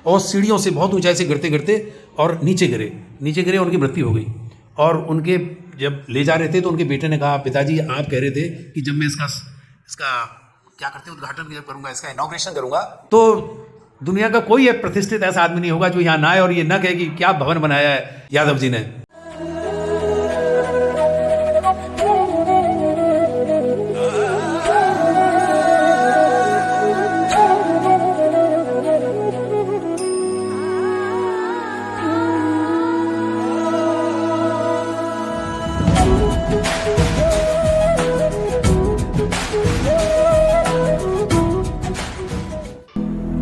और सीढ़ियों से बहुत ऊंचाई से गिरते गिरते और नीचे गिरे, उनकी मृत्यु हो गई। और उनके जब ले जा रहे थे तो उनके बेटे ने कहा, पिताजी आप कह रहे थे कि जब मैं इसका क्या करते उद्घाटन जब करूंगा, इसका इनॉग्रेशन करूंगा, तो दुनिया का कोई प्रतिष्ठित ऐसा आदमी नहीं होगा जो यहाँ ना आए और ये ना कहे कि क्या भवन बनाया है यादव जी ने।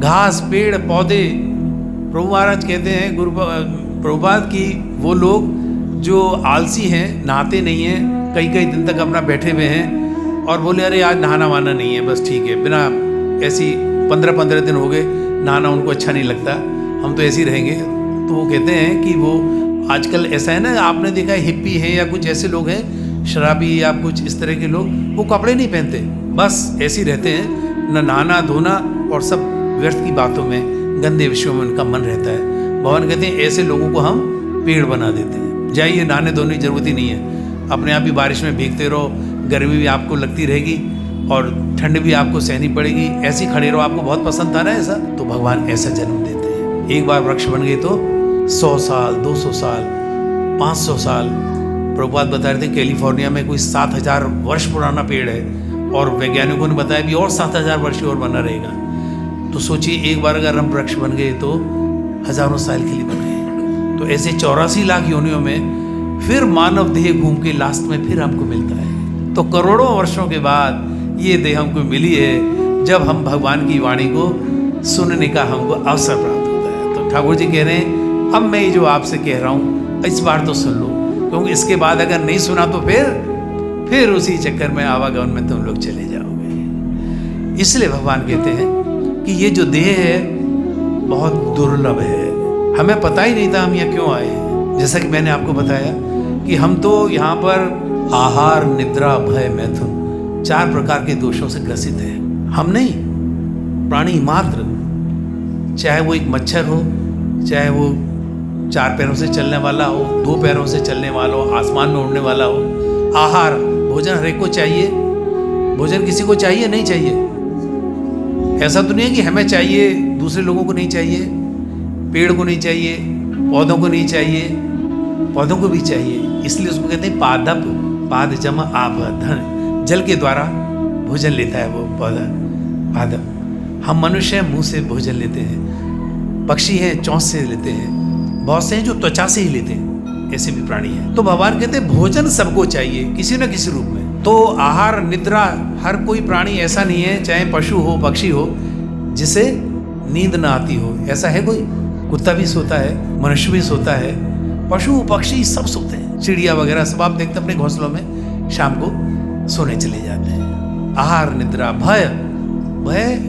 घास, पेड़, पौधे, प्रभु महाराज कहते हैं प्रभुपाद की वो लोग जो आलसी हैं, नहाते नहीं हैं, कई कई दिन तक अपना बैठे हुए हैं और बोले अरे आज नहाना वाना नहीं है, बस ठीक है, बिना ऐसी 15-15 दिन हो गए नहाना उनको अच्छा नहीं लगता, हम तो ऐसे ही रहेंगे। तो वो कहते हैं कि वो आजकल ऐसा है ना, आपने देखा है हिप्पी हैं या कुछ ऐसे लोग हैं, शराबी या कुछ इस तरह के लोग, वो कपड़े नहीं पहनते, बस ऐसे ही रहते हैं, न नहाना धोना और सब व्यर्थ की बातों में, गंदे विषयों में उनका मन रहता है। भगवान कहते हैं ऐसे लोगों को हम पेड़ बना देते हैं। जाइए, नहाने धोने की जरूरत ही नहीं है, अपने आप ही बारिश में भीगते रहो, गर्मी भी आपको लगती रहेगी और ठंड भी आपको सहनी पड़ेगी, ऐसे ही खड़े रहो, आपको बहुत पसंद था ना ऐसा, तो भगवान ऐसा जन्म देते हैं। एक बार वृक्ष बन गए तो 100 साल, 200 साल, 500 साल। प्रभुपाद बता रहे थे कैलिफोर्निया में कोई 7000 वर्ष पुराना पेड़ है और वैज्ञानिकों ने बताया भी और 7000 वर्ष और बना रहेगा। तो सोचिए एक बार अगर हम वृक्ष बन गए तो हजारों साल के लिए बन गए। तो ऐसे 84 लाख योनियों में फिर मानव देह घूम के लास्ट में फिर हमको मिलता है। तो करोड़ों वर्षों के बाद ये देह हमको मिली है, जब हम भगवान की वाणी को सुनने का हमको अवसर प्राप्त होता है। तो ठाकुर जी कह रहे हैं अब मैं ये जो आपसे कह रहा हूँ इस बार तो सुन लो, क्योंकि इसके बाद अगर नहीं सुना तो फिर उसी चक्कर में आवागमन में तुम लोग चले जाओगे। इसलिए भगवान कहते हैं कि ये जो देह है बहुत दुर्लभ है, हमें पता ही नहीं था हम यहाँ क्यों आए। जैसा कि मैंने आपको बताया कि हम तो यहाँ पर आहार, निद्रा, भय, मैथुन 4 प्रकार के दोषों से ग्रसित है। हम नहीं, प्राणी मात्र, चाहे वो एक मच्छर हो, चाहे वो 4 पैरों से चलने वाला हो, 2 पैरों से चलने वाला हो, आसमान में उड़ने वाला हो। आहार, भोजन हर एक को चाहिए, भोजन किसी को चाहिए नहीं चाहिए, ऐसा तो नहीं है कि हमें चाहिए दूसरे लोगों को नहीं चाहिए, पेड़ को नहीं चाहिए, पौधों को नहीं चाहिए, पौधों को भी चाहिए। इसलिए उसको कहते हैं पादप, पाद जमा आप धन, जल के द्वारा भोजन लेता है वो पौधा, पादप। हम मनुष्य हैं, मुंह से भोजन लेते हैं, पक्षी हैं चोंच से लेते हैं, बहुत से हैं जो त्वचा से ही लेते हैं, ऐसे भी प्राणी हैं। तो भगवान कहते हैं भोजन सबको चाहिए किसी न किसी रूप में। तो आहार, निद्रा, हर कोई प्राणी ऐसा नहीं है, चाहे पशु हो, पक्षी हो, जिसे नींद ना आती हो, ऐसा है कोई? कुत्ता भी सोता है, मनुष्य भी सोता है, पशु पक्षी सब सोते हैं, चिड़िया वगैरह सब आप देखते हैं अपने घोंसलों में शाम को सोने चले जाते हैं। आहार, निद्रा, भय,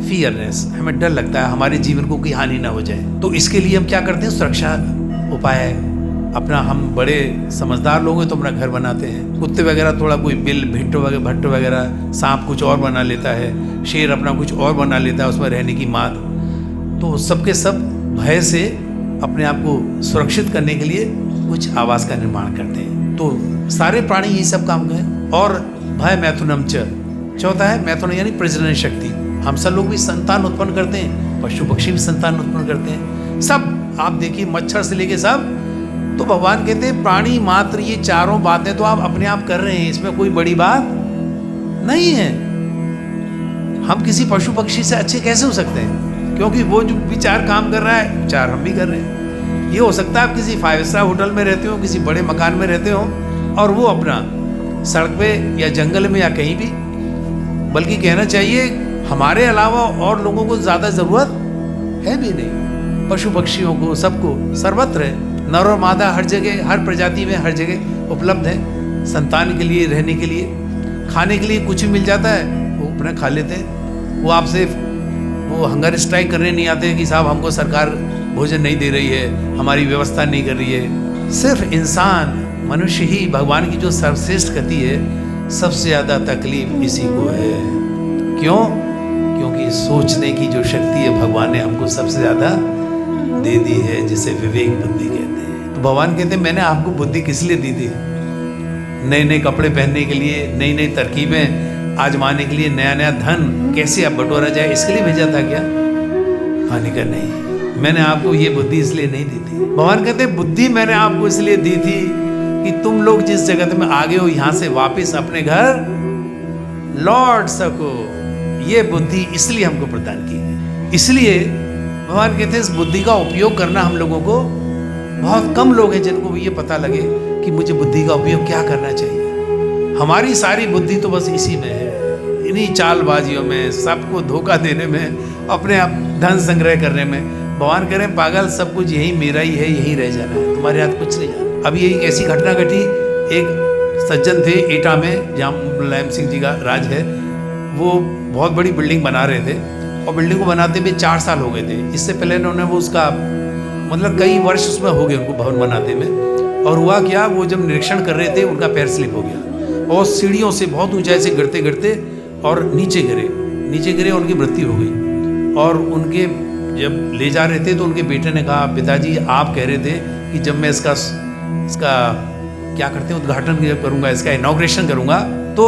फियरनेस, हमें डर लगता है हमारे जीवन को कोई हानि ना हो जाए। तो इसके लिए हम क्या करते हैं? सुरक्षा उपाय अपना, हम बड़े समझदार लोग हैं तो अपना घर बनाते हैं। कुत्ते वगैरह थोड़ा कोई बिल, भट्टो वगैरह, सांप कुछ और बना लेता है, शेर अपना कुछ और बना लेता है उसमें रहने की मात। तो सबके सब भय से अपने आप को सुरक्षित करने के लिए कुछ आवास का निर्माण करते हैं। तो सारे प्राणी यही सब काम करें। और भय मैथुनम चौथा है मैथुन यानी प्रजनन शक्ति। हम सब लोग भी संतान उत्पन्न करते हैं, पशु पक्षी भी संतान उत्पन्न करते हैं, सब आप देखिए मच्छर से लेके सब। तो भगवान कहते हैं प्राणी मात्र ये चारों बातें तो आप अपने आप कर रहे हैं, इसमें कोई बड़ी बात नहीं है। हम किसी पशु पक्षी से अच्छे कैसे हो सकते हैं? क्योंकि वो जो विचार काम कर रहा है, विचार हम भी कर रहे हैं। ये हो सकता है आप किसी 5 स्टार होटल में रहते हो, किसी बड़े मकान में रहते हो और वो अपना सड़क पे या जंगल में या कहीं भी, बल्कि कहना चाहिए हमारे अलावा और लोगों को ज़्यादा ज़रूरत है भी नहीं। पशु पक्षियों को, सबको सर्वत्र है, नर और मादा हर जगह, हर प्रजाति में हर जगह उपलब्ध है। संतान के लिए, रहने के लिए, खाने के लिए कुछ भी मिल जाता है, वो अपना खा लेते हैं। वो आपसे वो हंगर स्ट्राइक करने नहीं आते कि साहब हमको सरकार भोजन नहीं दे रही है, हमारी व्यवस्था नहीं कर रही है। सिर्फ इंसान, मनुष्य ही भगवान की जो सर्वश्रेष्ठ गति है, सबसे ज़्यादा तकलीफ इसी को है। क्यों? क्योंकि सोचने की जो शक्ति है भगवान ने हमको सबसे ज़्यादा दे दी है जिसे विवेक बुद्धि कहते हैं। तो भगवान कहते हैं मैंने आपको बुद्धि किस लिए दी थी? नए नए कपड़े पहनने के लिए, नई नई तरकीबें आजमाने के लिए, नया नया धन कैसे अब बटोरा जाए, इसके लिए भेजा था क्या? हानि का नहीं, मैंने आपको ये बुद्धि इसलिए नहीं दी थी। भगवान कहते हैं बुद्धि मैंने आपको इसलिए दी थी कि तुम लोग जिस जगत में आगे हो यहां से वापस अपने घर लौट सको। ये बुद्धि इसलिए हमको प्रदान की है। इसलिए भगवान कहते हैं इस बुद्धि का उपयोग करना हम लोगों को, बहुत कम लोग हैं जिनको ये पता लगे कि मुझे बुद्धि का उपयोग क्या करना चाहिए। हमारी सारी बुद्धि तो बस इसी में है, इन्हीं चालबाजियों में, सबको धोखा देने में, अपने आप धन संग्रह करने में। भगवान कह रहे हैं पागल, सब कुछ यही मेरा ही है, यही रह जाना है, तुम्हारे हाथ कुछ नहीं जाना। अभी एक ऐसी घटना घटी, एक सज्जन थे एटा में जहाँ मुलायम सिंह जी का राज है, वो बहुत बड़ी बिल्डिंग बना रहे थे और बिल्डिंग को बनाते हुए 4 साल हो गए थे। इससे पहले उन्होंने वो उसका मतलब कई वर्ष उसमें हो गए उनको भवन बनाते में। और हुआ क्या, वो जब निरीक्षण कर रहे थे उनका पैर स्लिप हो गया और सीढ़ियों से बहुत ऊंचाई से गिरते गिरते और नीचे गिरे, उनकी मृत्यु हो गई। और उनके जब ले जा रहे थे तो उनके बेटे ने कहा पिताजी आप कह रहे थे कि जब मैं इसका क्या करते हैं उद्घाटन करूंगा, इसका इनॉग्रेशन करूंगा, तो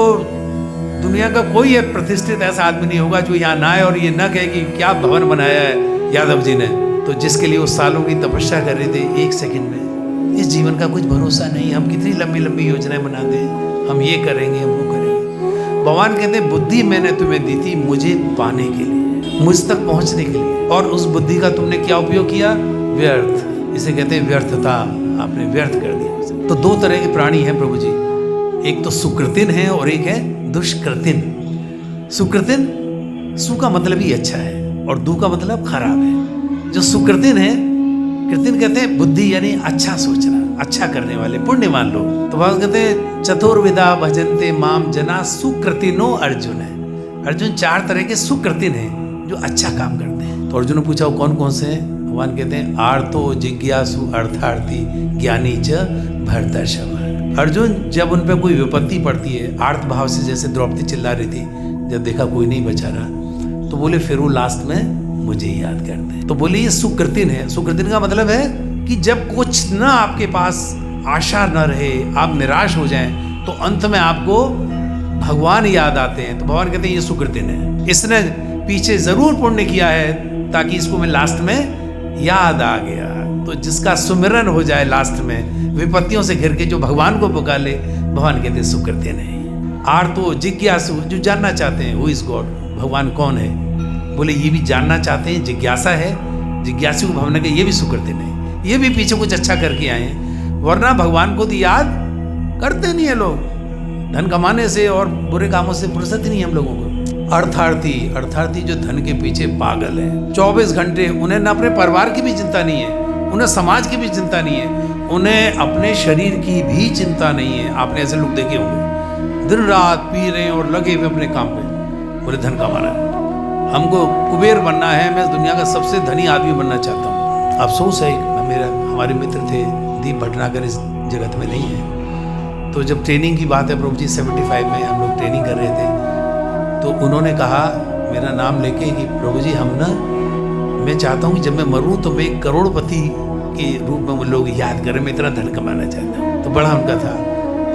दुनिया का कोई प्रतिष्ठित ऐसा आदमी नहीं होगा जो यहाँ ना आए और ये ना कहे कि क्या भवन बनाया है यादव जी ने। तो जिसके लिए वो सालों की तपस्या कर रहे थे, 1 सेकंड में, इस जीवन का कुछ भरोसा नहीं, हम कितनी लंबी लंबी योजनाएं बनाते हैं, हम ये करेंगे, हम वो करेंगे। भगवान कहते हैं बुद्धि मैंने तुम्हें दी थी मुझे पाने के लिए, मुझ तक पहुंचने के लिए, और उस बुद्धि का तुमने क्या उपयोग किया? व्यर्थ। इसे कहते हैं व्यर्थता, आपने व्यर्थ कर दिया। तो 2 तरह के प्राणी हैं प्रभु जी, एक तो सुकृतिन है और एक है दुष्कृतिन। सुकृतिन, सु का मतलब ही अच्छा है और दु का मतलब खराब है। जो सुकृतिन है, कृतिन कहते हैं बुद्धि यानी अच्छा सोचना, अच्छा करने वाले पुण्यवान लोग। तो भगवान कहते हैं चतुर्विधा भजन्ते माम जना सुकृतिनो अर्जुन है। अर्जुन 4 तरह के सुकृतिन हैं जो अच्छा काम करते हैं। तो अर्जुन ने पूछा वो कौन कौन से हैं? भगवान कहते हैं आर्तो जिज्ञासु अर्थार्थी ज्ञानी च भरतर्षभ। अर्जुन जब उन पर कोई विपत्ति पड़ती है, आर्त भाव से, जैसे द्रौपदी चिल्ला रही थी जब देखा कोई नहीं बचा रहा, तो बोले फिर वो लास्ट में मुझे याद करते हैं। तो बोले ये सुकृतिन है। सुकृतिन का मतलब है कि जब कुछ ना आपके पास आशा न रहे, आप निराश हो जाएं, तो अंत में आपको भगवान याद आते हैं। तो भगवान कहते हैं ये सुकृतिन है, इसने पीछे जरूर पुण्य किया है ताकि इसको मैं लास्ट में याद आ गया। तो जिसका सुमिरन हो जाए लास्ट में विपत्तियों से घिर के, जो भगवान को पुकारे, भगवान कहते हैं सुकृतिन है। आर्तो जिज्ञासु, जो जानना चाहते हैं हु इज गॉड, भगवान कौन है, बोले ये भी जानना चाहते हैं, जिज्ञासा है, जिज्ञासु भगवान के, ये भी सुकृतिन है, ये भी पीछे कुछ अच्छा करके आए हैं। वरना भगवान को तो याद करते नहीं है लोग, धन कमाने से और बुरे कामों से फुर्सत ही नहीं हम लोगों को। अर्थार्थी जो धन के पीछे पागल है, 24 घंटे उन्हें न अपने परिवार की भी चिंता नहीं है, उन्हें समाज की भी चिंता नहीं है, उन्हें अपने शरीर की भी चिंता नहीं है। आपने ऐसे लोग देखे होंगे, दिन रात पी रहे हैं और लगे हुए अपने काम पे, बोले धन कमाना है, हमको कुबेर बनना है, मैं दुनिया का सबसे धनी आदमी बनना चाहता हूँ। अफसोस है, हमारे मित्र थे दीप भटनागर इस जगत में नहीं है। तो जब ट्रेनिंग की बात है प्रभु जी, 75 में हम लोग ट्रेनिंग कर रहे थे, तो उन्होंने कहा मेरा नाम लेके कि प्रभु जी मैं चाहता हूँ कि जब मैं मरूँ तो मैं एक करोड़पति के रूप में वो लोग याद करें, मैं इतना धन कमाना चाहता हूँ। तो बड़ा उनका था।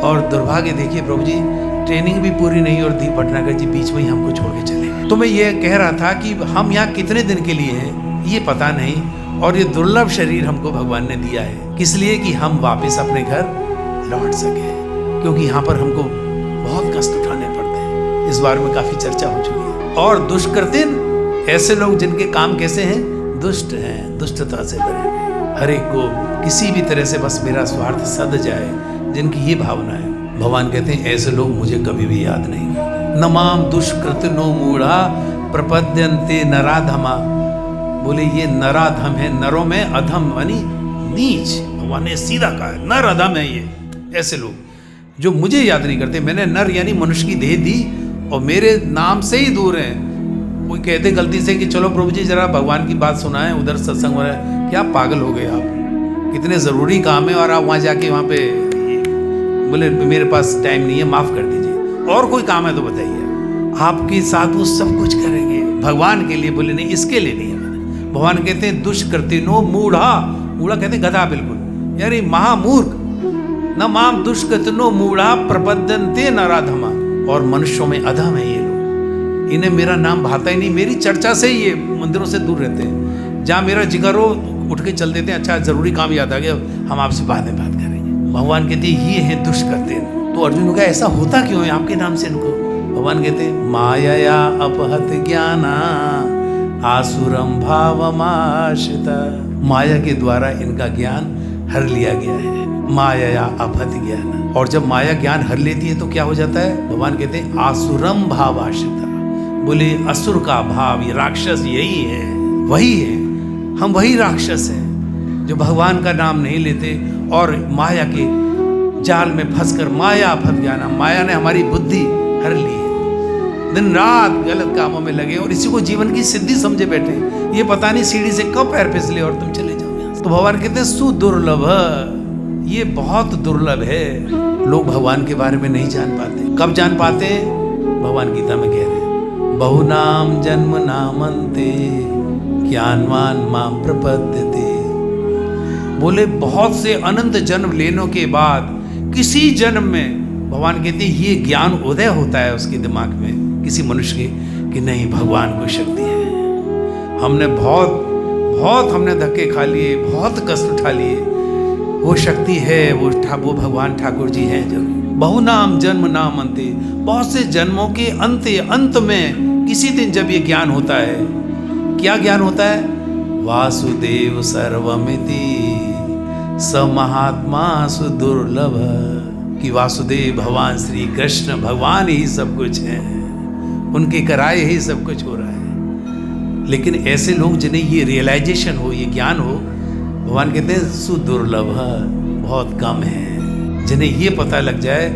और दुर्भाग्य देखिए प्रभु जी, ट्रेनिंग भी पूरी नहीं और दीप भटनागर जी बीच में ही हमको छोड़ के चले। तो मैं ये कह रहा था कि हम यहाँ कितने दिन के लिए हैं ये पता नहीं, और ये दुर्लभ शरीर हमको भगवान ने दिया है किस लिए? कि हम वापस अपने घर लौट सके, क्योंकि यहाँ पर हमको बहुत कष्ट उठाने पड़ते हैं। इस बारे में काफी चर्चा हो चुकी है। और दुष्कृतिन, ऐसे लोग जिनके काम कैसे हैं, दुष्ट हैं, दुष्टता से भरे, हर एक को किसी भी तरह से बस मेरा स्वार्थ सद जाए, जिनकी ये भावना है। भगवान कहते हैं ऐसे लोग मुझे कभी भी याद नहीं करते। नमाम दुष्कृतिनो मूढ़ा प्रपद्यन्ते नराधमा। बोले ये नराधम है, नरों में अधम यानी नीच। भगवान ने सीधा कहा है नर अधम है ये, ऐसे लोग जो मुझे याद नहीं करते। मैंने नर यानी मनुष्य की देह दी और मेरे नाम से ही दूर हैं। कोई कहते गलती से कि चलो प्रभु जी जरा भगवान की बात सुनाएं, उधर सत्संग हो रहा है, क्या पागल हो गए आप, कितने ज़रूरी काम है और आप वहाँ जाके वहाँ पे बोले मेरे पास टाइम नहीं है, माफ़ कर दीजिए, और कोई काम है तो बताइए। आपके साथ वो सब कुछ करेंगे भगवान के लिए, बोले नहीं इसके लिए नहीं है, भगवान कहते हैं दुष्कृतिनो मूढ़ा, मूढ़ा कहते हैं गधा, बिल्कुल यानी महामूर्ख, न माम दुष्कृतिनो मूढ़ा प्रपद्यन्ते नराधमा, और मनुष्यों में अधम है ये लोग, इन्हें मेरा नाम भाता ही नहीं, मेरी चर्चा से ही ये मंदिरों से दूर रहते हैं। जहाँ मेरा जिक्र हो उठ के चल देते हैं, अच्छा जरूरी काम याद आ गया, हम आपसे बाद में बात करेंगे। भगवान कहते हैं ये हैं दुष्कृतिन। तो अर्जुन को कहा ऐसा होता क्यों है आपके नाम से इनको? भगवान कहते हैं माया अपहत ज्ञाना आसुरम भावमाश्रिता, माया के द्वारा इनका ज्ञान हर लिया गया है, माया अपहत ज्ञान। और जब माया ज्ञान हर लेती है तो क्या हो जाता है? भगवान कहते हैं आसुरम भावाश्रिता, बोले असुर का भाव, ये राक्षस यही है, वही है, हम वही राक्षस हैं जो भगवान का नाम नहीं लेते और माया के जाल में फंसकर, माया अपहत ज्ञान, माया ने हमारी बुद्धि हर ली है, दिन रात गलत कामों में लगे और इसी को जीवन की सिद्धि समझे बैठे, ये पता नहीं सीढ़ी से कब पैर फिसले और तुम चले जाओ यहाँ से। तो भगवान कहते हैं सुदुर्लभ, ये बहुत दुर्लभ है, लोग भगवान के बारे में नहीं जान पाते। कब जान पाते हैं? भगवान गीता में कह रहे हैं बहुनाम जन्म नामन्ते ज्ञानवान माम प्रपद्यते, बोले बहुत से अनंत जन्म लेने के बाद किसी जन्म में भगवान कहते हैं ये ज्ञान उदय होता है उसके दिमाग में, किसी मनुष्य के, कि नहीं भगवान को शक्ति है, हमने बहुत हमने धक्के खा लिए, बहुत कष्ट उठा लिए, वो शक्ति है, वो भगवान ठाकुर जी हैं। जब बहुनाम जन्म नाम अंते, बहुत से जन्मों के अंत में किसी दिन जब ये ज्ञान होता है, क्या ज्ञान होता है? वासुदेव सर्वमिति स महात्मा सुदुर्लभ, कि वासुदेव भगवान श्री कृष्ण भगवान ही सब कुछ है, उनके कराए ही सब कुछ हो रहा है। लेकिन ऐसे लोग जिन्हें ये रियलाइजेशन हो, ये ज्ञान हो, भगवान कहते हैं सुदुर्लभ, बहुत कम है, जिन्हें ये पता लग जाए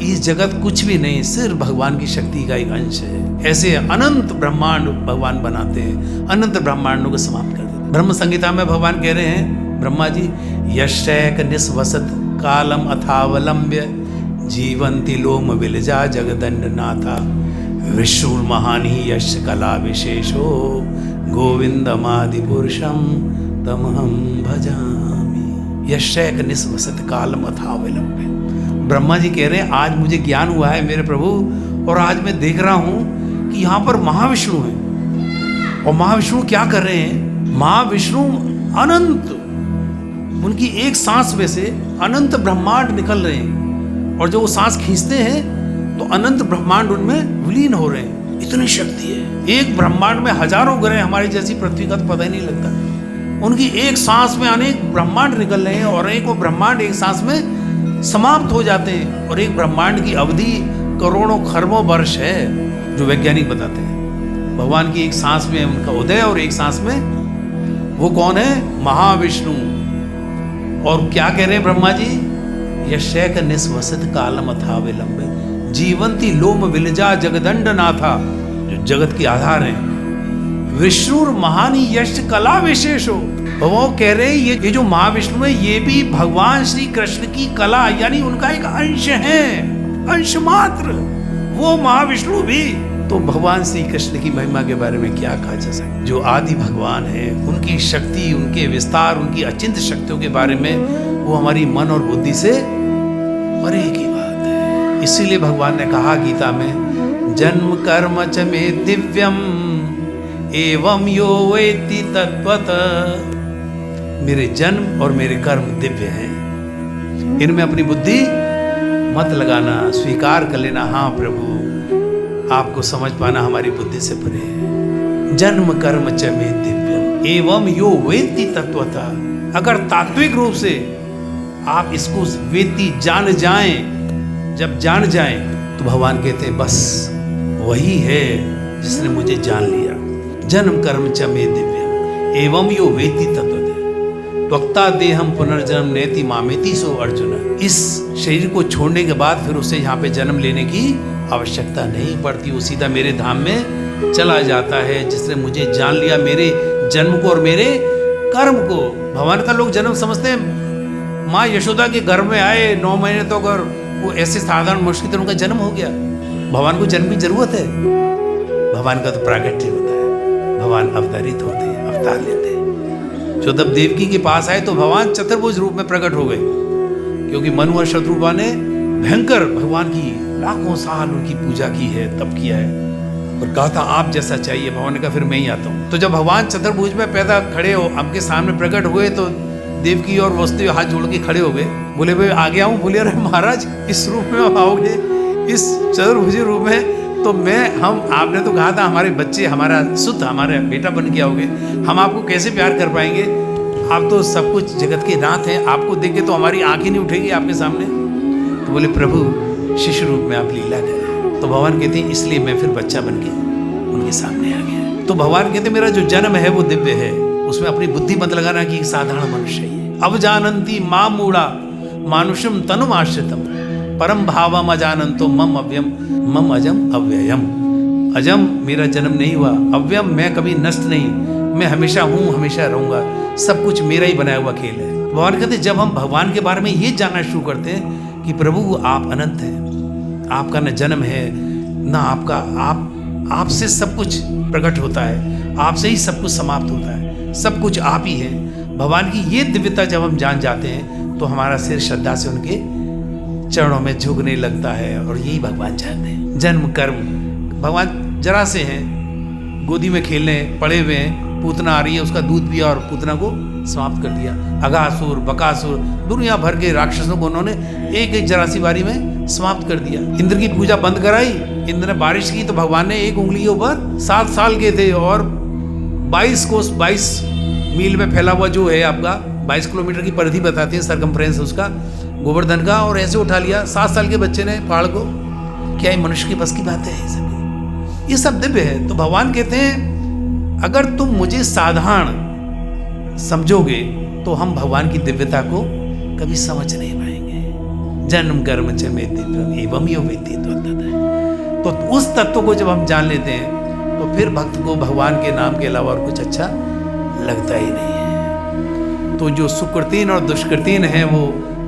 इस जगत कुछ भी नहीं, सिर्फ भगवान की शक्ति का एक अंश है। ऐसे अनंत ब्रह्मांड भगवान बनाते हैं, अनंत ब्रह्मांडों को समाप्त कर देते हैं। ब्रह्म संहिता में भगवान कह रहे हैं, ब्रह्मा जी, यशैक निस्वसत कालम अथावलंब्य जीवंति लोम विलजा जगदंड नाथा विष्णुर महानी यश कला विशेषो गोविंदमादि पुरुषम तमहम भजामि। यशैक निस्वसत कालम अथावलंब्य, ब्रह्मा जी कह रहे हैं आज मुझे ज्ञान हुआ है मेरे प्रभु, और आज मैं देख रहा हूं कि यहाँ पर महाविष्णु है। और महाविष्णु क्या कर रहे हैं? महाविष्णु अनंत, उनकी एक सांस में से अनंत ब्रह्मांड निकल रहे हैं, और जब वो सांस खींचते हैं तो अनंत ब्रह्मांड उनमें विलीन हो रहे हैं। इतनी शक्ति है, एक ब्रह्मांड में हजारों ग्रह, हमारी जैसी पृथ्वी का तो पता ही नहीं लगता। उनकी एक सांस में अनेक ब्रह्मांड निकल रहे हैं, और एक वो ब्रह्मांड एक सांस में समाप्त हो जाते हैं, और एक ब्रह्मांड की अवधि करोड़ों खरबों वर्ष है, जो वैज्ञानिक बताते हैं। भगवान की एक सांस में उनका उदय और एक सांस में, वो कौन है? महाविष्णु। और क्या कह रहे हैं ब्रह्मा जी? यशैक निस्वसित कालम अथा विलंबे जीवंती लोम विलजा जगदंड नाथा, जो जगत के आधार हैं। विष्णुर महानी यश कला विशेषो, वो कह रहे हैं ये जो महाविष्णु है ये भी भगवान श्री कृष्ण की कला, यानी उनका एक अंश है, अंश मात्र, वो महाविष्णु भी। तो भगवान श्री कृष्ण की महिमा के बारे में क्या कहा जा सकता? जो आदि भगवान है, उनकी शक्ति, उनके विस्तार, उनकी अचिंत शक्तियों के बारे में वो हमारी मन और बुद्धि से परे की बात है। इसीलिए भगवान ने कहा गीता में, जन्म कर्म च मे दिव्यम एवं यो वेत्ति तत्त्वतः, मेरे जन्म और मेरे कर्म दिव्य हैं, इनमें अपनी बुद्धि मत लगाना, स्वीकार कर लेना, हाँ प्रभु आपको समझ पाना हमारी बुद्धि से परे है। जन्म कर्म च मे दिव्यम एवं यो वेत्ति तत्त्वतः, अगर तात्विक रूप से आप इसको वेत्ति जान जाएं, जब जान जाएं तो भगवान कहते हैं बस वही है जिसने मुझे जान लिया। जन्म कर्म च मे दिव्यम एवं यो वेत्ति तत्त्वतः त्वक्ता देहम पुनर्जन्म नेति मामेति सो अर्जुन। इस शरीर को छोड़ने के बाद फिर उसे यहाँ पे जन्म लेने की आवश्यकता नहीं पड़ती, वो सीधा मेरे धाम में चला जाता है, जिसने मुझे जान लिया, मेरे जन्म को और मेरे कर्म को। भगवान का लोग जन्म समझते हैं, माँ यशोदा के घर में आए 9 महीने तो अगर वो ऐसे साधारण मुश्किल उनका जन्म हो गया। भगवान को जन्म की जरूरत है? भगवान का तो प्राकट्य होता है, भगवान अवतरित होते हैं। बता लेते। जो तब देवकी के पास आए तो भगवान चतुर्भुज रूप में प्रकट हो गए, क्योंकि मनु और शत्रुपा ने भयंकर भगवान की लाखों साल उनकी पूजा की है, तप किया है, और कहा था आप जैसा चाहिए। भगवान ने कहा फिर मैं ही आता हूँ। तो जब भगवान चतुर्भुज में पैदा खड़े हो आपके सामने प्रकट हुए तो देवकी और वसुदेव हाथ जोड़ के खड़े हो गए, बोले भाई आ गया हूँ। बोले अरे महाराज इस रूप में आप आओगे, इस चतुर्भुजी रूप में, तो आपने तो कहा था हमारे बच्चे, हमारा सुत, हमारा बेटा बन के आओगे, हम आपको कैसे प्यार कर पाएंगे, आप तो सब कुछ जगत के नाथ हैं, आपको देख के तो हमारी आंख ही नहीं उठेगी आपके सामने। तो बोले प्रभु शिशु रूप में आप लीला करें। तो भगवान कहते हैं इसलिए मैं फिर बच्चा बन के उनके सामने आ गया। तो भगवान कहते मेरा जो जन्म है वो दिव्य है, उसमें अपनी बुद्धि मत लगाना कि साधारण मनुष्य है। अब जानंती मां मूढ़ा मानुषम तनुम आश्रितम परम भावम अजानंतो मम अव्यम मम अजम अव्ययम। अजम मेरा जन्म नहीं हुआ, अव्यम मैं कभी नष्ट नहीं, मैं हमेशा हूँ, हमेशा रहूंगा, सब कुछ मेरा ही बनाया हुआ खेल है। भगवान कहते जब हम भगवान के बारे में ये जानना शुरू करते हैं कि प्रभु आप अनंत हैं, आपका न जन्म है न आपका, आपसे सब कुछ प्रकट होता है, आपसे ही सब कुछ समाप्त होता है, सब कुछ आप ही है। भगवान की ये दिव्यता जब हम जान जाते हैं तो हमारा सिर श्रद्धा से उनके चरणों में झुकने लगता है, और यही भगवान चाहते हैं। जन्म कर्म भगवान जरा से हैं, गोदी में खेलने पड़े हुए हैं, पूतना आ रही है उसका दूध पिया और पूतना को समाप्त कर दिया। अगासुर बकासुर दुनिया भर के राक्षसों को उन्होंने एक एक जरा सी बारी में समाप्त कर दिया। इंद्र की पूजा बंद कराई, इंद्र ने बारिश की तो भगवान ने एक उंगली के ऊपर 7 साल के थे और 22 मील में फैला हुआ जो है आपका 22 किलोमीटर की परिधि बताते हैं सरकमफ्रेंस उसका, गोवर्धन का, और ऐसे उठा लिया 7 साल के बच्चे ने पहाड़ को। क्या ये मनुष्य की बस की बात है? ये सब दिव्य है। तो भगवान कहते हैं अगर तुम मुझे साधारण समझोगे तो हम भगवान की दिव्यता को कभी समझ नहीं पाएंगे। जन्म कर्म च मे दिव्यम एवं यो वेत्ति तत्तत्। तो उस तत्व को जब हम जान लेते हैं तो फिर भक्त को भगवान के नाम के अलावा और कुछ अच्छा लगता ही नहीं है। तो जो सुकृतीन और दुष्कृतीन है वो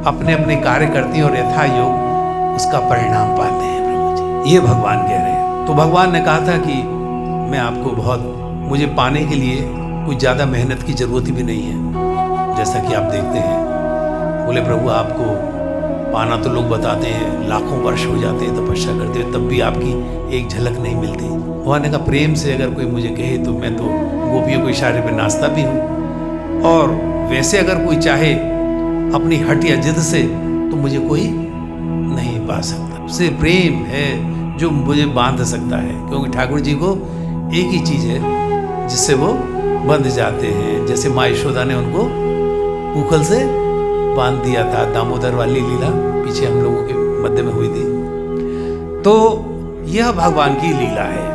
अपने अपने कार्य करती हैं और यथा योग उसका परिणाम पाते हैं। प्रभु जी ये भगवान कह रहे हैं। तो भगवान ने कहा था कि मैं आपको मुझे पाने के लिए कुछ ज़्यादा मेहनत की जरूरत भी नहीं है, जैसा कि आप देखते हैं। बोले प्रभु आपको पाना तो लोग बताते हैं लाखों वर्ष हो जाते हैं तपस्या करते हुए, तब भी आपकी एक झलक नहीं मिलती। भगवान ने कहा प्रेम से अगर कोई मुझे कहे तो मैं तो गोपियों को इशारे पे नाचता भी हूँ, और वैसे अगर कोई चाहे अपनी हट या जिद से तो मुझे कोई नहीं पा सकता। उससे प्रेम है जो मुझे बांध सकता है, क्योंकि ठाकुर जी को एक ही चीज़ है जिससे वो बंध जाते हैं। जैसे माँ यशोदा ने उनको उखल से बांध दिया था, दामोदर वाली लीला पीछे हम लोगों के मध्य में हुई थी। तो यह भगवान की लीला है।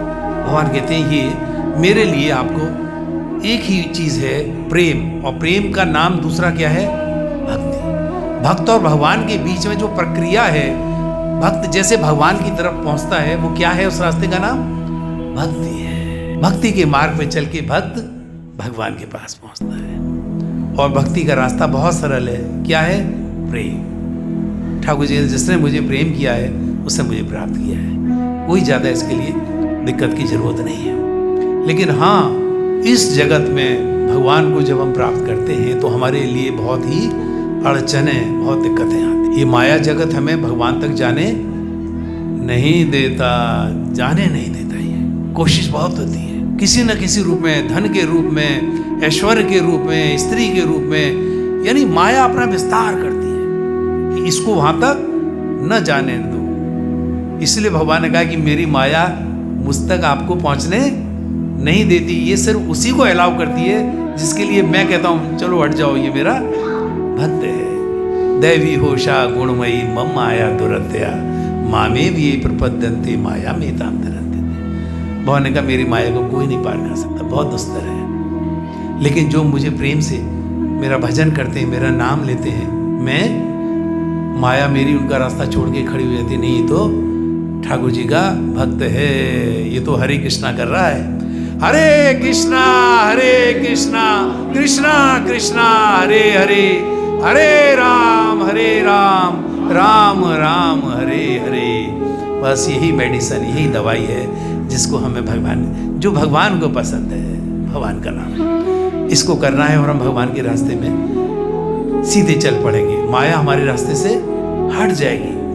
भगवान कहते हैं ये मेरे लिए आपको एक ही चीज़ है प्रेम, और प्रेम का नाम दूसरा क्या है? भक्ति। भक्त और भगवान के बीच में जो प्रक्रिया है, भक्त जैसे भगवान की तरफ पहुंचता है, वो क्या है? उस रास्ते का नाम भक्ति है। भक्ति के मार्ग पे चल के भक्त भगवान के पास पहुंचता है, और भक्ति का रास्ता बहुत सरल है। क्या है? प्रेम। ठाकुर जी जिसने मुझे प्रेम किया है उसने मुझे प्राप्त किया है, कोई ज़्यादा इसके लिए दिक्कत की जरूरत नहीं है। लेकिन हाँ, इस जगत में भगवान को जब हम प्राप्त करते हैं तो हमारे लिए बहुत ही अड़चनें, बहुत दिक्कतें आती। ये माया जगत हमें भगवान तक जाने नहीं देता, जाने नहीं देता। ये कोशिश बहुत होती है किसी न किसी रूप में, धन के रूप में, ऐश्वर्य के रूप में, स्त्री के रूप में, यानी माया अपना विस्तार करती है कि इसको वहां तक न जाने दो। इसलिए भगवान ने कहा कि मेरी माया मुझ तक आपको पहुंचने नहीं देती, ये सिर्फ उसी को अलाउ करती है जिसके लिए मैं कहता हूं चलो हट जाओ, ये मेरा भक्त है। दैवी होशा गुणमयी मम माया दुरत्या मामे भी प्रपद्यन्ते माया में ताम तरन्ते। भगवान ने कहा मेरी माया को कोई नहीं पार कर सकता, बहुत दुस्तर है। लेकिन जो मुझे प्रेम से मेरा भजन करते हैं, मेरा नाम लेते हैं, मैं माया मेरी उनका रास्ता छोड़ के खड़ी हो जाती। नहीं तो ठाकुर जी का भक्त है, ये तो हरे कृष्णा कर रहा है। हरे कृष्णा कृष्णा कृष्णा हरे हरे, हरे राम राम राम हरे हरे। बस यही मेडिसिन, यही दवाई है जिसको हमें भगवान, जो भगवान को पसंद है, भगवान का नाम है। इसको करना है और हम भगवान के रास्ते में सीधे चल पड़ेंगे, माया हमारे रास्ते से हट जाएगी।